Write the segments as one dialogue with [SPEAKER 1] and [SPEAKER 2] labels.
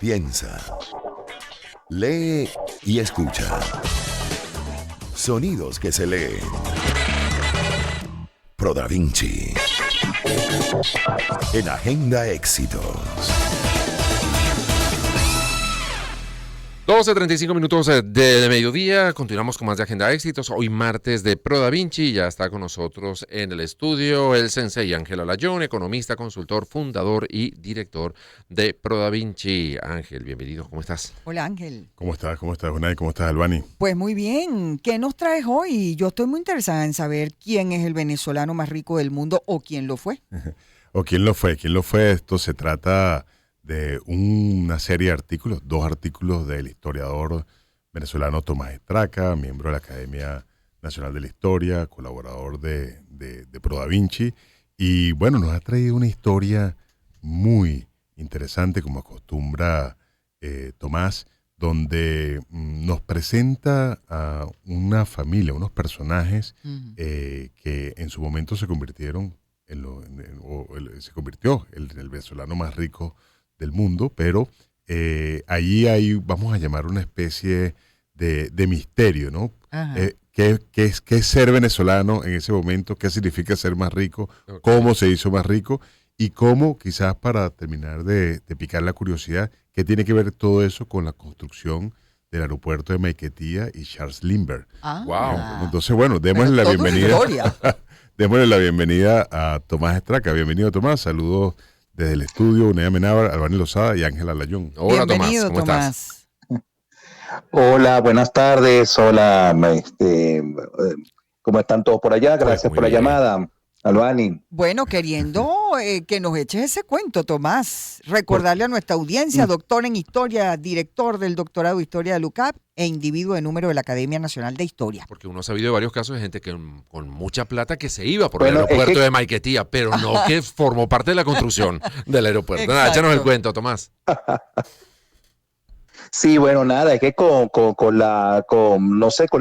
[SPEAKER 1] Piensa, lee y escucha. Sonidos que se leen. Pro Da Vinci. En Agenda Éxitos.
[SPEAKER 2] 12:35 de mediodía, continuamos con más de Agenda Éxitos, hoy martes de Pro Da Vinci, ya está con nosotros en el estudio el sensei Ángel Alayón, economista, consultor, fundador y director de Pro Da Vinci. Ángel, bienvenido, ¿cómo estás?
[SPEAKER 3] Hola Ángel.
[SPEAKER 4] ¿Cómo estás, Unai? ¿Cómo estás, Albani?
[SPEAKER 3] Pues muy bien, ¿qué nos traes hoy? Yo estoy muy interesada en saber quién es el venezolano más rico del mundo o quién lo fue.
[SPEAKER 4] ¿O quién lo fue? ¿Quién lo fue? Esto se trata de una serie de artículos, 2 artículos del historiador venezolano Tomás Estraca, miembro de la Academia Nacional de la Historia, colaborador de Pro Da Vinci, y bueno, nos ha traído una historia muy interesante, como acostumbra Tomás, donde nos presenta a una familia, unos personajes que en su momento se convirtieron se convirtió en el venezolano más rico del mundo, pero ahí hay, vamos a llamar, una especie de misterio, ¿no? ¿Qué es ser venezolano en ese momento? ¿Qué significa ser más rico? Okay. ¿Cómo se hizo más rico? Y cómo, quizás para terminar de picar la curiosidad, ¿qué tiene que ver todo eso con la construcción del aeropuerto de Maiquetía y Charles Lindbergh?
[SPEAKER 2] Wow.
[SPEAKER 4] Entonces, bueno, démosle la bienvenida. Démosle la bienvenida a Tomás Estraca. Bienvenido, Tomás. Saludos desde el estudio, Unai Amenábar, Albani Lozada y Ángel Alayón.
[SPEAKER 2] Hola,
[SPEAKER 3] bienvenido,
[SPEAKER 2] Tomás. ¿Cómo estás?
[SPEAKER 5] Hola, buenas tardes. Hola, ¿cómo están todos por allá? Gracias por la llamada, Albani.
[SPEAKER 3] Bueno, queriendo que nos eches ese cuento, Tomás. Recordarle a nuestra audiencia, doctor en Historia, director del doctorado de Historia de la UCAP e individuo de número de la Academia Nacional de Historia.
[SPEAKER 2] Porque uno ha sabido de varios casos de gente que con mucha plata que se iba por el aeropuerto de Maiquetía, pero no que formó parte de la construcción del aeropuerto. Nada, échanos el cuento, Tomás.
[SPEAKER 5] Sí, bueno, nada, es que con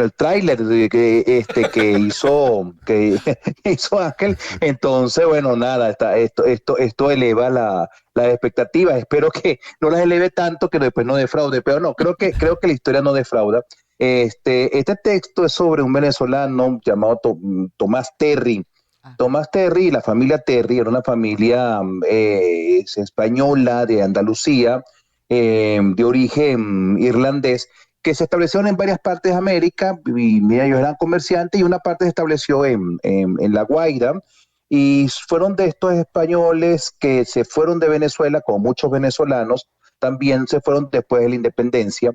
[SPEAKER 5] el tráiler que hizo Ángel, entonces, bueno, nada, esto eleva las expectativas. Espero que no las eleve tanto que después no defraude, pero no, creo que la historia no defrauda. Este texto es sobre un venezolano llamado Tomás Terry. Tomás Terry y la familia Terry era una familia española de Andalucía, de origen irlandés, que se establecieron en varias partes de América, y mira, ellos eran comerciantes, y una parte se estableció en La Guaira, y fueron de estos españoles que se fueron de Venezuela, como muchos venezolanos, también se fueron después de la independencia,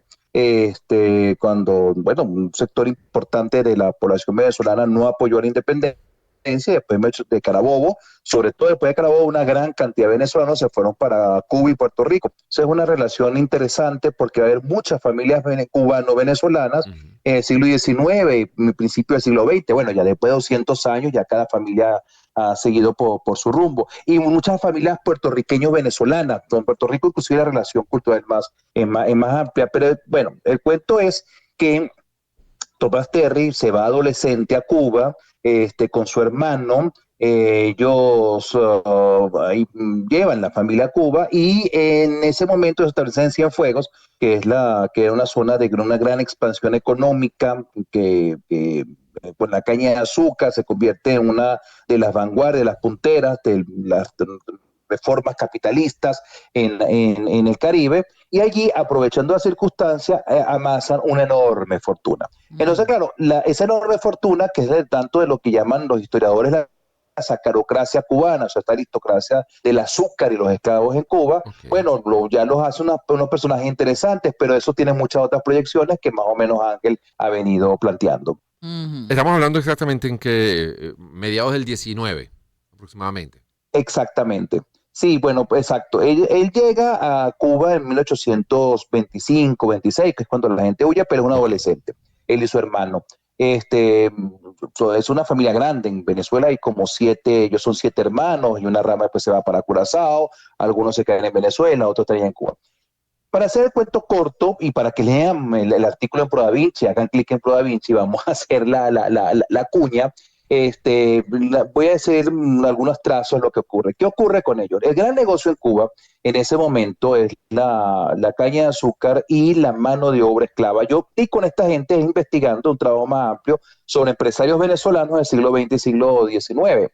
[SPEAKER 5] cuando, bueno, un sector importante de la población venezolana no apoyó a la independencia. Después de Carabobo, sobre todo después de Carabobo, una gran cantidad de venezolanos se fueron para Cuba y Puerto Rico. Entonces es una relación interesante porque va a haber muchas familias cubano-venezolanas en el siglo XIX y principio del siglo XX. Bueno, ya después de 200 años ya cada familia ha seguido por su rumbo. Y muchas familias puertorriqueños-venezolanas. Con Puerto Rico inclusive la relación cultural es más amplia. Pero bueno, el cuento es que Tomás Terry se va adolescente a Cuba con su hermano. Ellos llevan la familia a Cuba y en ese momento se establecen en Cienfuegos, que era una zona de una gran expansión económica, que con la caña de azúcar se convierte en una de las vanguardias, de las punteras de las reformas capitalistas en el Caribe, y allí, aprovechando la circunstancia, amasan una enorme fortuna. Entonces, claro, esa enorme fortuna, que es de tanto de lo que llaman los historiadores la sacarocracia cubana, o sea, esta aristocracia del azúcar y los esclavos en Cuba, bueno, ya los hace unos personajes interesantes, pero eso tiene muchas otras proyecciones que más o menos Ángel ha venido planteando.
[SPEAKER 2] Estamos hablando exactamente en que mediados del 19, aproximadamente.
[SPEAKER 5] Exactamente. Sí, bueno, pues exacto. Él llega a Cuba en 1825, 26, que es cuando la gente huye, pero es un adolescente. Él y su hermano. Es una familia grande. En Venezuela hay como ellos son 7 hermanos, y una rama después se va para Curazao, algunos se quedan en Venezuela, otros están en Cuba. Para hacer el cuento corto y para que lean el artículo en Pro Da Vinci, hagan clic en Pro Da Vinci, vamos a hacer la cuña. Voy a decir algunos trazos de lo que ocurre. ¿Qué ocurre con ellos? El gran negocio en Cuba en ese momento es la caña de azúcar y la mano de obra esclava. Yo estoy con esta gente investigando un trabajo más amplio sobre empresarios venezolanos del siglo XX y siglo XIX.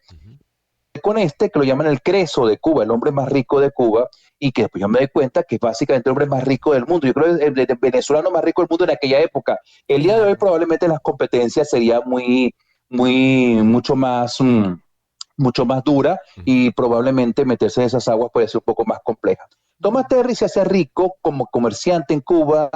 [SPEAKER 5] Con que lo llaman el Creso de Cuba, el hombre más rico de Cuba, y que después yo me doy cuenta que es básicamente el hombre más rico del mundo. Yo creo que el venezolano más rico del mundo en aquella época. El día de hoy probablemente las competencias serían mucho más dura y probablemente meterse en esas aguas puede ser un poco más compleja. Thomas Terry se hace rico como comerciante en Cuba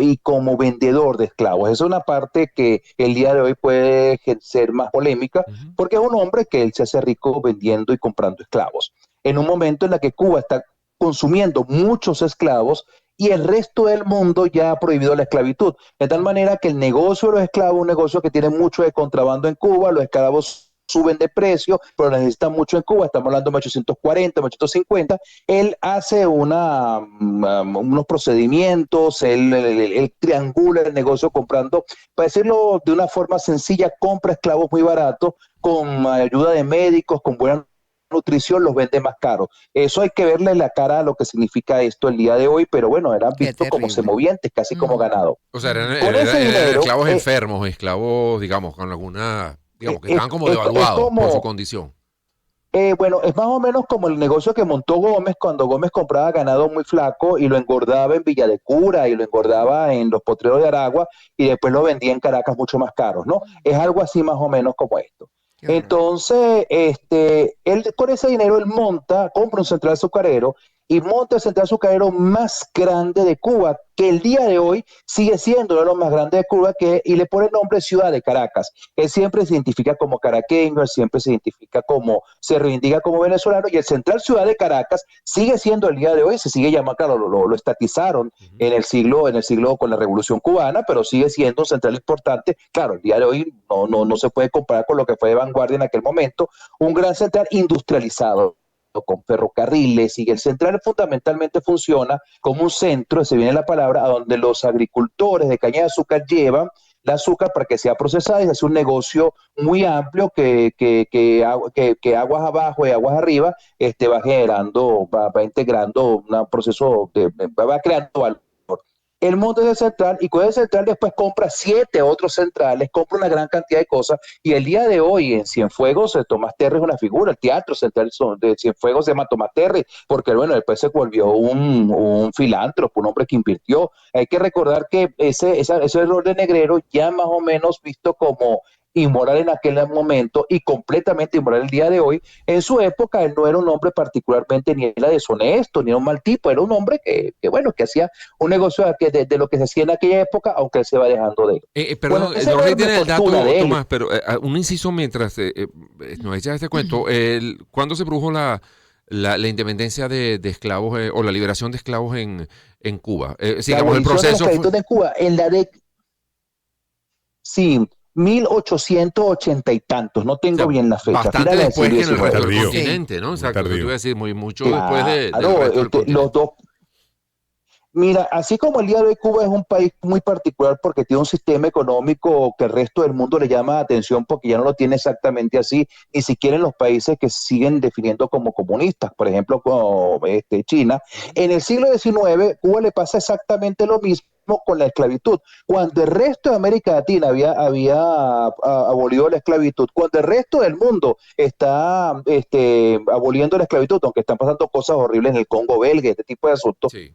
[SPEAKER 5] y como vendedor de esclavos. Esa es una parte que el día de hoy puede ser más polémica porque es un hombre que él se hace rico vendiendo y comprando esclavos. En un momento en el que Cuba está consumiendo muchos esclavos y el resto del mundo ya ha prohibido la esclavitud. De tal manera que el negocio de los esclavos es un negocio que tiene mucho de contrabando en Cuba, los esclavos suben de precio, pero necesitan mucho en Cuba, estamos hablando de 1840, 1850, él hace unos procedimientos, él triangula el negocio comprando, para decirlo de una forma sencilla, compra esclavos muy baratos, con ayuda de médicos, con buena nutrición, los vende más caros. Eso hay que verle la cara a lo que significa esto el día de hoy, pero bueno, eran vistos como semovientes, casi como ganado.
[SPEAKER 2] O sea, eran
[SPEAKER 5] dinero,
[SPEAKER 2] esclavos enfermos, esclavos, digamos, con alguna... Digamos, que estaban como devaluados por su condición.
[SPEAKER 5] Bueno, es más o menos como el negocio que montó Gómez cuando Gómez compraba ganado muy flaco y lo engordaba en Villa de Cura y lo engordaba en los potreros de Aragua y después lo vendía en Caracas mucho más caros, ¿no? Es algo así más o menos como esto. Entonces, él con ese dinero él compra un central azucarero y monta el central azucarero más grande de Cuba, que el día de hoy sigue siendo uno de los más grandes de Cuba, y le pone el nombre Ciudad de Caracas. Él siempre se identifica como caraqueño, él siempre se reivindica como venezolano, y el central Ciudad de Caracas sigue siendo el día de hoy, se sigue llamando, claro, lo estatizaron en el siglo con la Revolución Cubana, pero sigue siendo un central importante. Claro, el día de hoy no se puede comparar con lo que fue de vanguardia en aquel momento, un gran central industrializado con ferrocarriles, y el central fundamentalmente funciona como un centro, se viene la palabra, a donde los agricultores de caña de azúcar llevan el azúcar para que sea procesada, y es un negocio muy amplio que aguas abajo y aguas arriba va generando, va integrando un proceso, va creando valor. El monte del central, y con el central después compra 7 otros centrales, compra una gran cantidad de cosas, y el día de hoy en Cienfuegos, Tomás Terry es una figura, el teatro central de Cienfuegos se llama Tomás Terry, porque bueno, después se volvió un filántropo, un hombre que invirtió. Hay que recordar que ese error de Negrero ya más o menos visto como inmoral en aquel momento y completamente inmoral el día de hoy. En su época él no era un hombre particularmente, ni era deshonesto, ni era un mal tipo, era un hombre que hacía un negocio de lo que se hacía en aquella época, aunque él se va dejando de él.
[SPEAKER 2] Perdón, no sé si tiene el dato, Tomás, pero un inciso mientras nos echas este cuento. ¿Cuándo se produjo la independencia de esclavos o la liberación de esclavos en Cuba? Digamos, el proceso
[SPEAKER 5] de Cuba, sí, 1880 y tantos, no tengo bien la fecha.
[SPEAKER 2] Bastante después que en el resto del continente, ¿no? Exacto, te iba a decir, mucho después del resto del continente.
[SPEAKER 5] Los dos. Mira, así como el día de hoy Cuba es un país muy particular porque tiene un sistema económico que el resto del mundo le llama atención porque ya no lo tiene exactamente así, ni siquiera en los países que siguen definiendo como comunistas, por ejemplo, como China. En el siglo XIX, Cuba le pasa exactamente lo mismo con la esclavitud. Cuando el resto de América Latina había abolido la esclavitud, cuando el resto del mundo está aboliendo la esclavitud, aunque están pasando cosas horribles en el Congo belga, este tipo de asuntos, sí.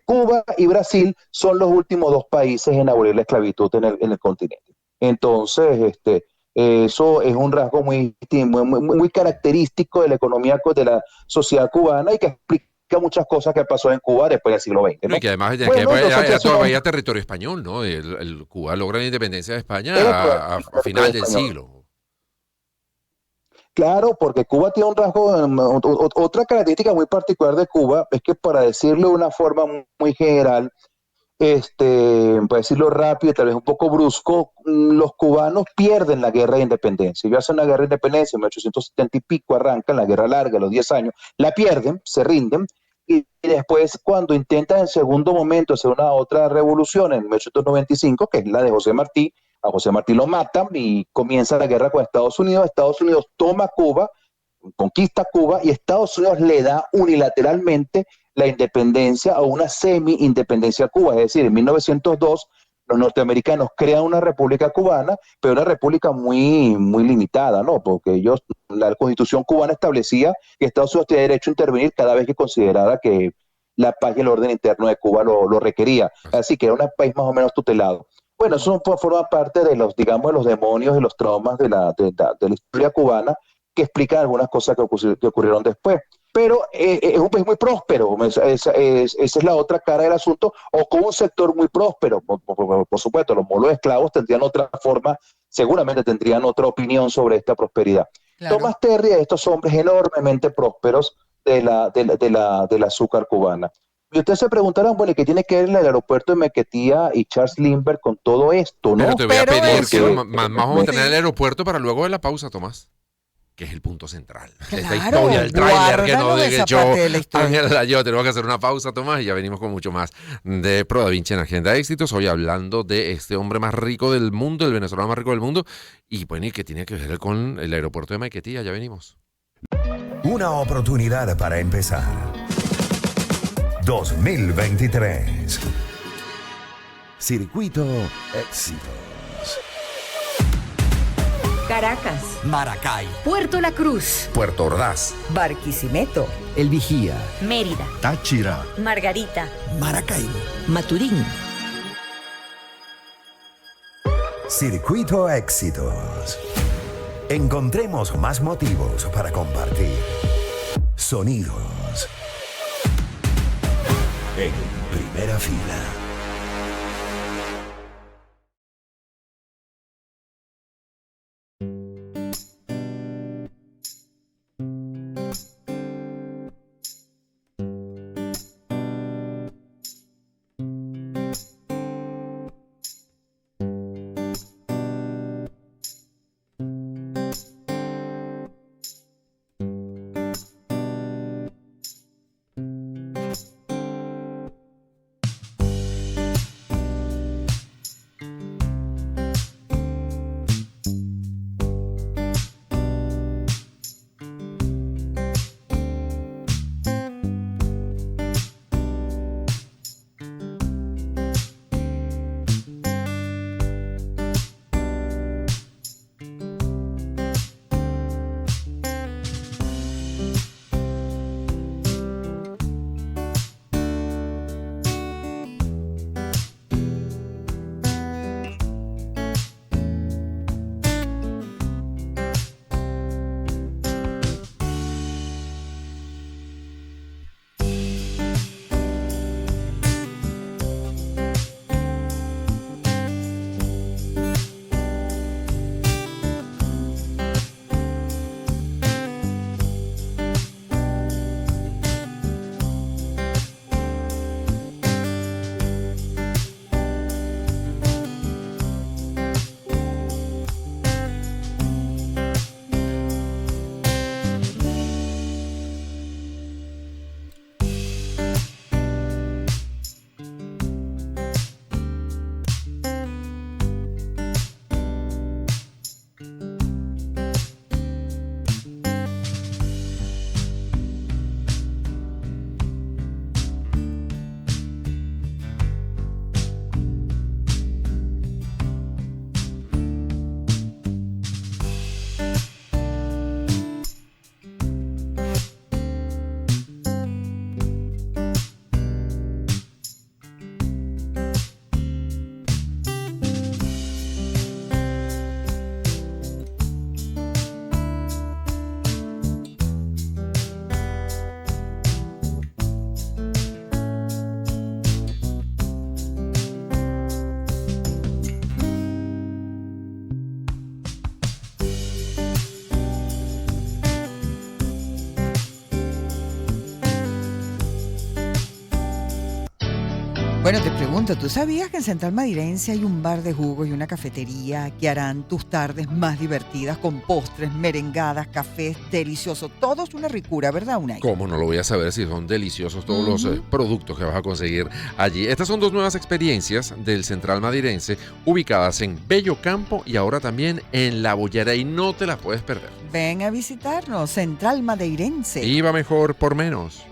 [SPEAKER 5] Cuba y Brasil son los últimos 2 países en abolir la esclavitud en el continente. Entonces, eso es un rasgo muy característico de la economía de la sociedad cubana y que explica muchas cosas que pasó en Cuba después del siglo XX, ¿no?
[SPEAKER 2] Y que además era todavía territorio español, ¿no? El Cuba logra la independencia de España a final del siglo.
[SPEAKER 5] Claro, porque Cuba tiene un rasgo, otra característica muy particular de Cuba es que, para decirlo de una forma muy general, para decirlo rápido y tal vez un poco brusco, los cubanos pierden la guerra de independencia. Ellos hacen una guerra de independencia en 1870 y pico, arrancan la guerra larga, los 10 años, la pierden, se rinden, y después cuando intentan en segundo momento hacer una otra revolución en 1895, que es la de José Martí, a José Martí lo matan y comienza la guerra con Estados Unidos. Estados Unidos toma Cuba, conquista Cuba y Estados Unidos le da unilateralmente la independencia o una semi-independencia a Cuba. Es decir, en 1902 los norteamericanos crean una república cubana, pero una república muy, muy limitada, ¿no? Porque la constitución cubana establecía que Estados Unidos tenía derecho a intervenir cada vez que considerara que la paz y el orden interno de Cuba lo requería. Así que era un país más o menos tutelado. Bueno, eso forma parte de los, digamos, de los demonios y los traumas de la historia cubana que explican algunas cosas que ocurrieron después. Pero es un país muy próspero, esa es la otra cara del asunto, o con un sector muy próspero. Por supuesto, los molos esclavos tendrían otra forma, seguramente tendrían otra opinión sobre esta prosperidad.
[SPEAKER 3] Claro.
[SPEAKER 5] Thomas Terry, estos hombres enormemente prósperos del azúcar cubana. Y ustedes se preguntarán, bueno, ¿qué tiene que ver el aeropuerto de Mequetía y Charles Lindbergh con todo esto, no?
[SPEAKER 2] Pero te voy a
[SPEAKER 3] Pero
[SPEAKER 2] pedir
[SPEAKER 3] eso-
[SPEAKER 2] que vamos a tener
[SPEAKER 3] Sí.
[SPEAKER 2] el aeropuerto para luego de la pausa, Tomás, que es el punto central de esta
[SPEAKER 3] Claro,
[SPEAKER 2] historia, el tráiler que
[SPEAKER 3] guárdalo
[SPEAKER 2] nos
[SPEAKER 3] de esa
[SPEAKER 2] echó
[SPEAKER 3] parte de la historia.
[SPEAKER 2] Ángela Yo. Tenemos que hacer una pausa, Tomás, y ya venimos con mucho más de Pro Da Vinci en Agenda Éxitos. Hoy hablando de este hombre más rico del mundo, el venezolano más rico del mundo, y bueno, y que tiene que ver con el aeropuerto de Maiquetía. Ya venimos.
[SPEAKER 1] Una oportunidad para empezar. 2023. Circuito Éxitos.
[SPEAKER 6] Caracas,
[SPEAKER 7] Maracay,
[SPEAKER 6] Puerto La Cruz,
[SPEAKER 1] Puerto Ordaz.
[SPEAKER 3] Barquisimeto,
[SPEAKER 7] El Vigía,
[SPEAKER 6] Mérida,
[SPEAKER 1] Táchira.
[SPEAKER 6] Margarita,
[SPEAKER 7] Maracaibo,
[SPEAKER 6] Maturín.
[SPEAKER 1] Circuito Éxitos. Encontremos más motivos para compartir. Sonidos. En primera fila.
[SPEAKER 3] Bueno, te pregunto, ¿tú sabías que en Central Madirense hay un bar de jugos y una cafetería que harán tus tardes más divertidas con postres, merengadas, cafés deliciosos? Todo es una ricura, ¿verdad, Unai?
[SPEAKER 2] ¿Cómo no lo voy a saber si son deliciosos todos los productos que vas a conseguir allí? Estas son dos nuevas experiencias del Central Madirense ubicadas en Bello Campo y ahora también en La Boyera y no te las puedes perder.
[SPEAKER 3] Ven a visitarnos, Central Madeirense.
[SPEAKER 2] Iba mejor por menos.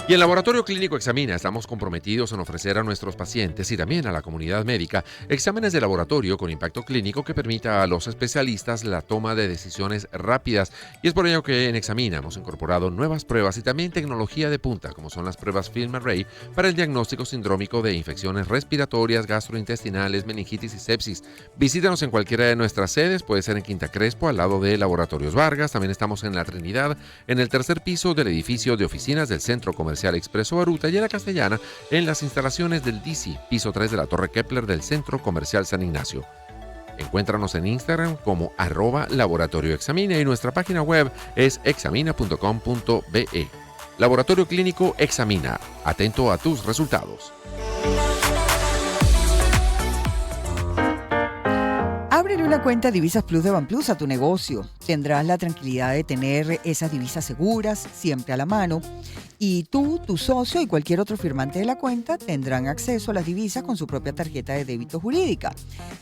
[SPEAKER 2] Y en Laboratorio Clínico Examina estamos comprometidos en ofrecer a nuestros pacientes y también a la comunidad médica exámenes de laboratorio con impacto clínico que permita a los especialistas la toma de decisiones rápidas. Y es por ello que en Examina hemos incorporado nuevas pruebas y también tecnología de punta, como son las pruebas Film Array para el diagnóstico sindrómico de infecciones respiratorias, gastrointestinales, meningitis y sepsis. Visítanos en cualquiera de nuestras sedes, puede ser en Quinta Crespo, al lado de Laboratorios Vargas. También estamos en La Trinidad, en el tercer piso del edificio de oficinas del Centro Comercial Expreso Baruta y en La Castellana, en las instalaciones del DC, piso 3 de la Torre Kepler del Centro Comercial San Ignacio. Encuéntranos en Instagram como @laboratorioexamina y nuestra página web es examina.com.be. Laboratorio Clínico Examina. Atento a tus resultados.
[SPEAKER 3] Ábrele una cuenta Divisas Plus de Banplus a tu negocio. Tendrás la tranquilidad de tener esas divisas seguras, siempre a la mano. Y tú, tu socio y cualquier otro firmante de la cuenta tendrán acceso a las divisas con su propia tarjeta de débito jurídica.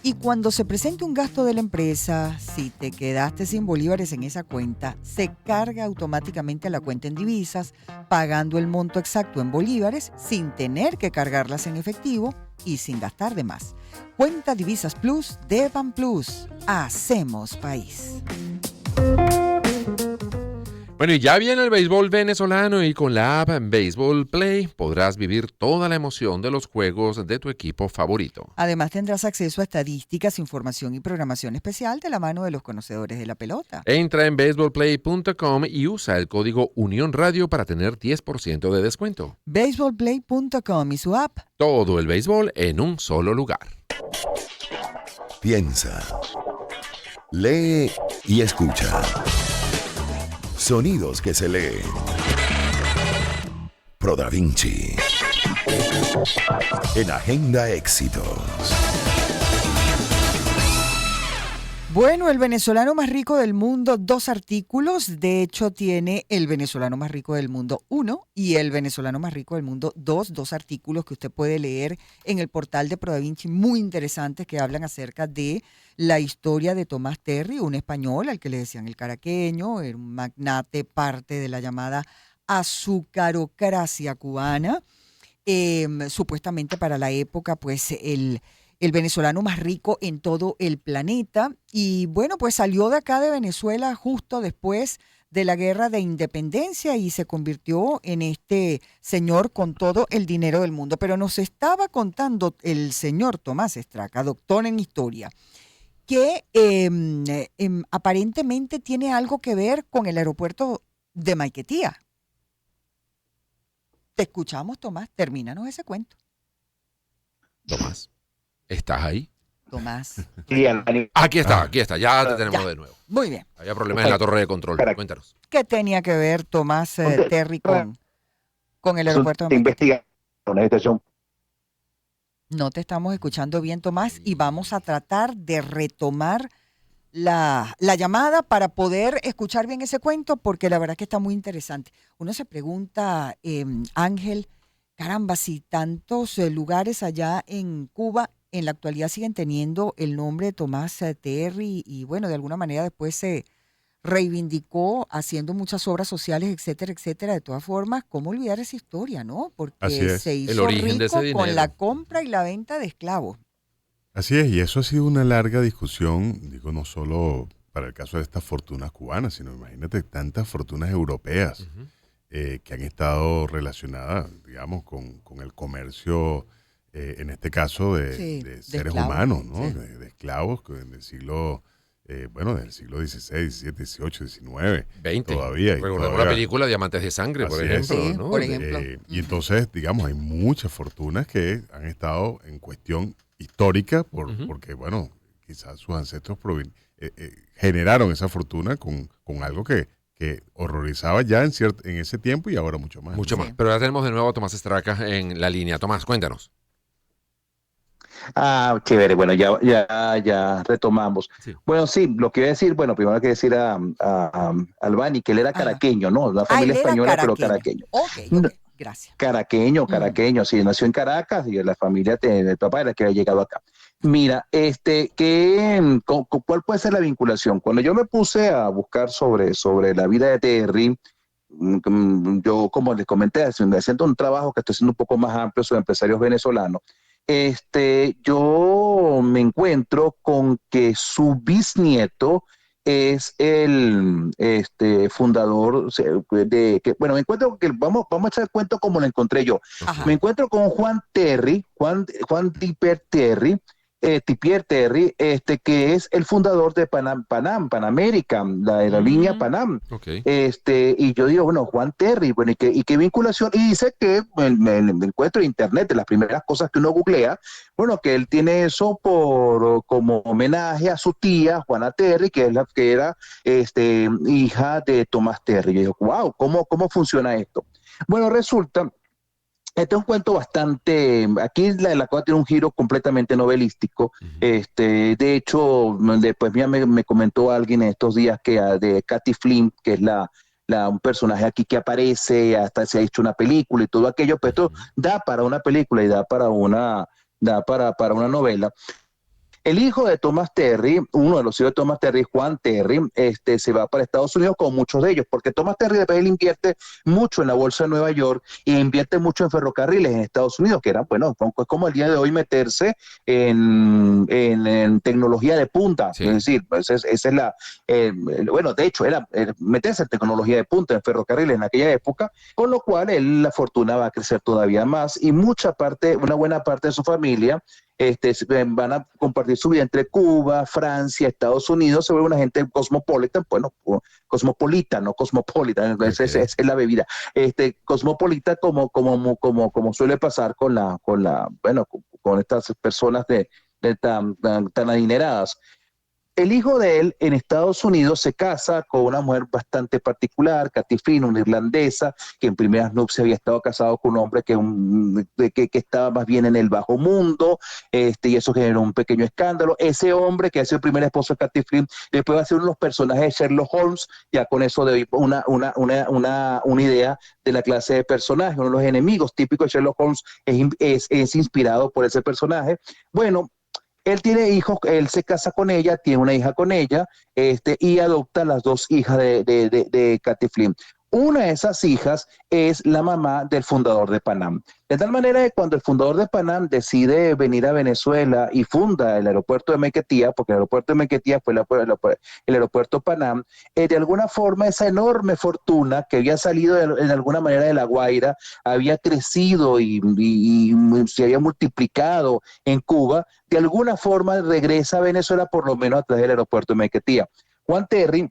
[SPEAKER 3] Y cuando se presente un gasto de la empresa, si te quedaste sin bolívares en esa cuenta, se carga automáticamente a la cuenta en divisas, pagando el monto exacto en bolívares sin tener que cargarlas en efectivo y sin gastar de más. Cuenta Divisas Plus de Banplus. Hacemos país.
[SPEAKER 2] Bueno, y ya viene el béisbol venezolano y con la app Baseball Play podrás vivir toda la emoción de los juegos de tu equipo favorito.
[SPEAKER 3] Además tendrás acceso a estadísticas, información y programación especial de la mano de los conocedores de la pelota.
[SPEAKER 2] Entra en baseballplay.com y usa el código Unión Radio para tener 10% de descuento.
[SPEAKER 3] Baseballplay.com y su app.
[SPEAKER 2] Todo el béisbol en un solo lugar.
[SPEAKER 1] Piensa, lee y escucha. Sonidos que se leen. Pro Da Vinci. En Agenda Éxitos.
[SPEAKER 3] Bueno, el venezolano más rico del mundo, 2 artículos. De hecho, tiene el venezolano más rico del mundo 1 y el venezolano más rico del mundo 2 artículos que usted puede leer en el portal de Pro Da Vinci, muy interesantes, que hablan acerca de la historia de Tomás Terry, un español al que le decían el caraqueño, era un magnate, parte de la llamada azucarocracia cubana. Supuestamente para la época, pues el venezolano más rico en todo el planeta. Y bueno, pues salió de acá de Venezuela justo después de la guerra de independencia y se convirtió en este señor con todo el dinero del mundo. Pero nos estaba contando el señor Tomás Estraca, doctor en historia, que aparentemente tiene algo que ver con el aeropuerto de Maiquetía. Te escuchamos, Tomás. Termínanos ese cuento.
[SPEAKER 2] Tomás, ¿estás ahí?
[SPEAKER 3] Tomás.
[SPEAKER 5] Sí,
[SPEAKER 2] Aquí está, ya te tenemos
[SPEAKER 3] Ya.
[SPEAKER 2] de nuevo.
[SPEAKER 3] Muy bien.
[SPEAKER 2] Había problemas en la torre de control. Cuéntanos.
[SPEAKER 3] ¿Qué tenía que ver Tomás Terry con el aeropuerto de
[SPEAKER 5] de
[SPEAKER 3] Maiquetía?
[SPEAKER 5] investigación, una estación.
[SPEAKER 3] No te estamos escuchando bien, Tomás, y vamos a tratar de retomar la llamada para poder escuchar bien ese cuento, porque la verdad que está muy interesante. Uno se pregunta, Ángel, caramba, si tantos lugares allá en Cuba en la actualidad siguen teniendo el nombre de Tomás Terry y bueno, de alguna manera después se reivindicó haciendo muchas obras sociales, etcétera, etcétera. De todas formas, ¿cómo olvidar esa historia, no?
[SPEAKER 4] Así
[SPEAKER 3] Porque
[SPEAKER 4] es.
[SPEAKER 3] se
[SPEAKER 2] El
[SPEAKER 3] hizo
[SPEAKER 2] origen de ese
[SPEAKER 3] rico con
[SPEAKER 2] dinero.
[SPEAKER 3] la compra y la venta de esclavos.
[SPEAKER 4] Así es, y eso ha sido una larga discusión, digo, no solo para el caso de estas fortunas cubanas, sino imagínate tantas fortunas europeas que han estado relacionadas, digamos, con el comercio, en este caso de seres
[SPEAKER 3] esclavos,
[SPEAKER 4] humanos, ¿no?
[SPEAKER 3] sí.
[SPEAKER 4] De esclavos en el siglo, del siglo XVI, XVII, XVIII, XIX.
[SPEAKER 2] 20.
[SPEAKER 4] Todavía.
[SPEAKER 2] Recordemos la película Diamantes de Sangre, por
[SPEAKER 4] Así
[SPEAKER 2] ejemplo.
[SPEAKER 3] es. Sí,
[SPEAKER 2] ¿no?
[SPEAKER 3] por ejemplo.
[SPEAKER 4] Y entonces, digamos, hay muchas fortunas que han estado en cuestión histórica porque, bueno, quizás sus ancestros generaron esa fortuna con algo que que horrorizaba ya en ese tiempo y ahora mucho más.
[SPEAKER 2] Mucho
[SPEAKER 3] Sí.
[SPEAKER 2] más. Pero ya tenemos de nuevo a Tomás Estraca en la línea. Tomás, cuéntanos.
[SPEAKER 5] Ah, chévere, bueno, ya retomamos.
[SPEAKER 2] Sí.
[SPEAKER 5] Bueno, sí, lo que iba a decir, bueno, primero hay que decir a Albani que él era
[SPEAKER 3] Ajá.
[SPEAKER 5] caraqueño, ¿no? Una
[SPEAKER 3] Ah, él
[SPEAKER 5] familia
[SPEAKER 3] era
[SPEAKER 5] española, pero
[SPEAKER 3] caraqueño.
[SPEAKER 5] caraqueño.
[SPEAKER 3] Ok,
[SPEAKER 5] No,
[SPEAKER 3] gracias. Ujú.
[SPEAKER 5] Caraqueño, sí, nació en Caracas y la familia del papá era que había llegado acá. Mira, ¿cuál puede ser la vinculación? Cuando yo me puse a buscar sobre la vida de Terry, yo, como les comenté, haciendo un trabajo que estoy haciendo un poco más amplio sobre empresarios venezolanos, yo me encuentro con que su bisnieto es el fundador bueno, me encuentro que vamos a echar el cuento como lo encontré yo.
[SPEAKER 3] Ajá.
[SPEAKER 5] Me encuentro con Juan Terry, Juan Tipier Terry, que es el fundador de Pan American, la aerolínea Panam.
[SPEAKER 2] Ok.
[SPEAKER 5] Y yo digo, bueno, Juan Terry, bueno, ¿y qué vinculación? Y dice que me encuentro en internet, de las primeras cosas que uno googlea, bueno, que él tiene eso como homenaje a su tía, Juana Terry, que era hija de Tomás Terry. Yo digo, wow, ¿cómo funciona esto? Bueno, resulta. Este es un cuento bastante, aquí la cosa tiene un giro completamente novelístico. De hecho, después me comentó alguien en estos días que de Katy Flynn, que es un personaje aquí que aparece, hasta se ha hecho una película y todo aquello, pero esto da para una película y da para una novela. El hijo de Thomas Terry, uno de los hijos de Thomas Terry, Juan Terry, se va para Estados Unidos con muchos de ellos, porque Thomas Terry después él invierte mucho en la bolsa de Nueva York y invierte mucho en ferrocarriles en Estados Unidos, que era, bueno, es como el día de hoy meterse en tecnología de punta.
[SPEAKER 2] Sí.
[SPEAKER 5] Es decir, esa es bueno, de hecho, era meterse en tecnología de punta, en ferrocarriles en aquella época, con lo cual la fortuna va a crecer todavía más y una buena parte de su familia van a compartir su vida entre Cuba, Francia, Estados Unidos. Se vuelve una gente cosmopolita, bueno, cosmopolita, no cosmopolita, esa es la bebida. Cosmopolita como suele pasar con estas personas tan adineradas. El hijo de él en Estados Unidos se casa con una mujer bastante particular, Katy Flynn, una irlandesa, que en primeras nupcias había estado casado con un hombre que estaba más bien en el bajo mundo, y eso generó un pequeño escándalo. Ese hombre, que ha sido el primer esposo de Katy Flynn, después va a ser uno de los personajes de Sherlock Holmes, ya con eso de una idea de la clase de personaje. Uno de los enemigos típicos de Sherlock Holmes es inspirado por ese personaje. Bueno, él tiene hijos, él se casa con ella, tiene una hija con ella, y adopta las dos hijas de Katy Flynn. Una de esas hijas es la mamá del fundador de Panam. De tal manera que cuando el fundador de Panam decide venir a Venezuela y funda el aeropuerto de Maiquetía, porque el aeropuerto de Maiquetía fue el aeropuerto Panam, de alguna forma esa enorme fortuna que había salido en alguna manera de La Guaira, había crecido y se había multiplicado en Cuba, de alguna forma regresa a Venezuela, por lo menos a través del aeropuerto de Maiquetía. Juan Terry,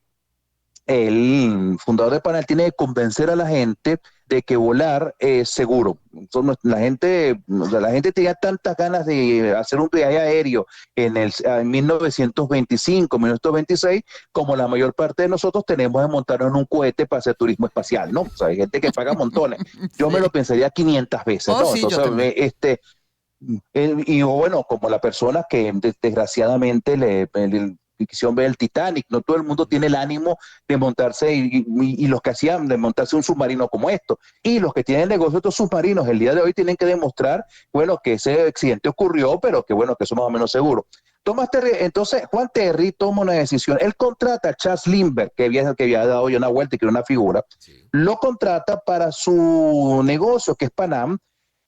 [SPEAKER 5] el fundador de Panal, tiene que convencer a la gente de que volar es seguro. Entonces, la gente tenía tantas ganas de hacer un viaje aéreo en 1925, 1926, como la mayor parte de nosotros tenemos de montarnos en un cohete para hacer turismo espacial, ¿no? O sea, hay gente que paga montones. Yo me lo pensaría 500 veces, ¿no?
[SPEAKER 3] Sí, yo
[SPEAKER 5] Entonces,
[SPEAKER 3] también.
[SPEAKER 5] y bueno, como la persona que desgraciadamente le quisieron ver el Titanic, no todo el mundo tiene el ánimo de montarse y los que hacían de montarse un submarino como esto, y los que tienen negocio de estos submarinos el día de hoy tienen que demostrar, bueno, que ese accidente ocurrió, pero que bueno, que eso más o menos seguro. Entonces Juan Terry toma una decisión. Él contrata a Charles Lindbergh, que había dado ya una vuelta y que era una figura, lo contrata para su negocio, que es Panam.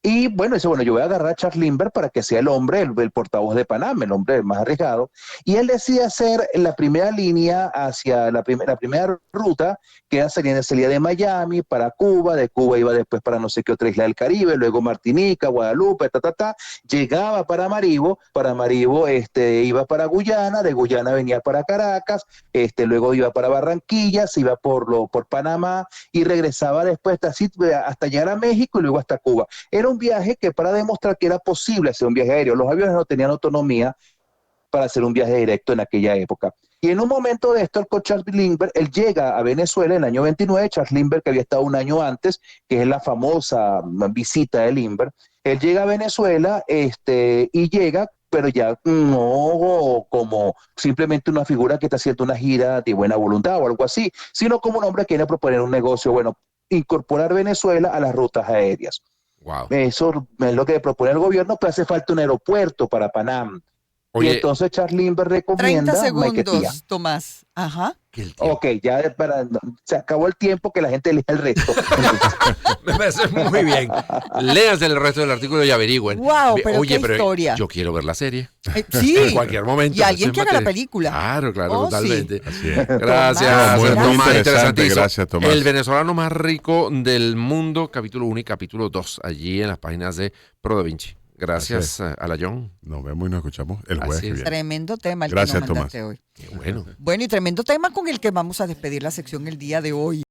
[SPEAKER 5] Y bueno, dice, bueno, yo voy a agarrar a Charles Lindbergh para que sea el hombre, el portavoz de Panam, el hombre más arriesgado. Y él decide hacer la primera línea hacia la primera ruta, que era salida de Miami para Cuba, de Cuba iba después para no sé qué otra isla del Caribe, luego Martinica, Guadalupe, llegaba para Maribo iba para Guyana, de Guyana venía para Caracas, luego iba para Barranquilla, se iba por Panamá y regresaba después hasta llegar a México y luego hasta Cuba. Era un viaje que para demostrar que era posible hacer un viaje aéreo, los aviones no tenían autonomía para hacer un viaje directo en aquella época. Y en un momento de esto, el Charles Lindbergh, él llega a Venezuela en el año 29, Charles Lindbergh, que había estado un año antes, que es la famosa visita de Lindbergh. Él llega a Venezuela y llega, pero ya no como simplemente una figura que está haciendo una gira de buena voluntad o algo así, sino como un hombre que quiere proponer un negocio, bueno, incorporar Venezuela a las rutas aéreas.
[SPEAKER 2] Wow.
[SPEAKER 5] Eso es lo que propone el gobierno, pero hace falta un aeropuerto para Panam. Y
[SPEAKER 2] Oye,
[SPEAKER 5] entonces Charles Lindbergh
[SPEAKER 3] 30
[SPEAKER 5] recomienda Maiquetía.
[SPEAKER 3] segundos, Tomás. Ajá.
[SPEAKER 2] que el tiempo.
[SPEAKER 5] Ok, ya se acabó el tiempo, que la gente elija el resto.
[SPEAKER 2] Me parece muy bien. Léanse el resto del artículo y averigüen.
[SPEAKER 3] Wow, pero
[SPEAKER 2] Oye,
[SPEAKER 3] qué
[SPEAKER 2] pero
[SPEAKER 3] historia.
[SPEAKER 2] yo quiero ver la serie.
[SPEAKER 3] Sí.
[SPEAKER 2] En cualquier momento.
[SPEAKER 3] Y alguien
[SPEAKER 2] Eso
[SPEAKER 3] que
[SPEAKER 2] es
[SPEAKER 3] haga la
[SPEAKER 2] materia.
[SPEAKER 3] película.
[SPEAKER 2] Claro, claro,
[SPEAKER 3] Oh,
[SPEAKER 2] totalmente.
[SPEAKER 4] Así es.
[SPEAKER 2] Gracias,
[SPEAKER 3] Muy
[SPEAKER 2] Tomás.
[SPEAKER 4] interesante,
[SPEAKER 2] Interesantísimo.
[SPEAKER 4] gracias, Tomás.
[SPEAKER 2] El venezolano más rico del mundo, capítulo 1 y capítulo 2, allí en las páginas de Pro Da Vinci. Gracias a la John.
[SPEAKER 4] Nos vemos y nos escuchamos el jueves
[SPEAKER 2] Así
[SPEAKER 4] que
[SPEAKER 2] es.
[SPEAKER 4] viene.
[SPEAKER 3] Tremendo tema el
[SPEAKER 4] Gracias,
[SPEAKER 3] que nos mandaste hoy.
[SPEAKER 2] Qué bueno.
[SPEAKER 3] Bueno, y tremendo tema con el que vamos a despedir la sección el día de hoy.